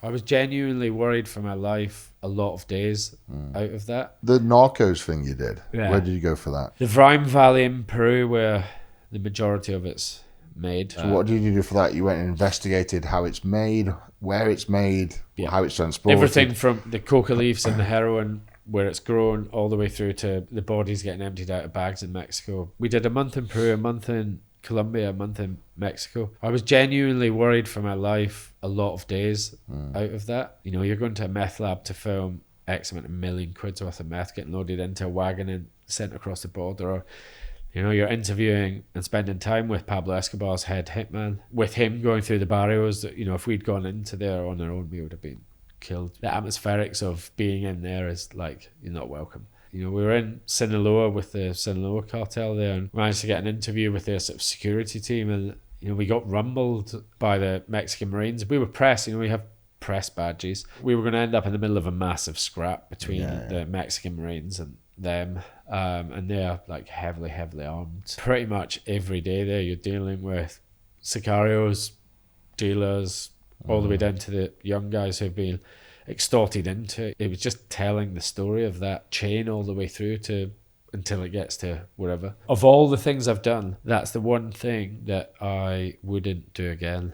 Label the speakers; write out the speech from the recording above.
Speaker 1: I was genuinely worried for my life a lot of days out of that.
Speaker 2: The Narcos thing you did,
Speaker 1: Yeah.
Speaker 2: where did you go for that?
Speaker 1: The Vrime Valley in Peru, where the majority of it's made.
Speaker 2: So what did you do for that? You went and investigated how it's made, where it's made, how it's transported.
Speaker 1: Everything from the coca leaves and the heroin, where it's grown, all the way through to the bodies getting emptied out of bags in Mexico. We did a month in Peru, a month in Colombia, a month in Mexico. I was genuinely worried for my life a lot of days out of that. You know, you're going to a meth lab to film X amount of million quid's worth of meth getting loaded into a wagon and sent across the border, or you know, you're interviewing and spending time with Pablo Escobar's head hitman, with him going through the barrios that, you know, if we'd gone into there on our own, we would have been killed. The atmospherics of being in there is like, you're not welcome. You know, we were in Sinaloa with the Sinaloa cartel there and managed to get an interview with their sort of security team, and you know, we got rumbled by the Mexican Marines. We were press, you know, we have press badges. We were going to end up in the middle of a massive scrap between the Mexican Marines and them, and they're like heavily armed. Pretty much every day there you're dealing with sicarios, dealers, all the way down to the young guys who've been extorted into it. It was just telling the story of that chain all the way through to until it gets to wherever. Of all the things I've done, that's the one thing that I wouldn't do again.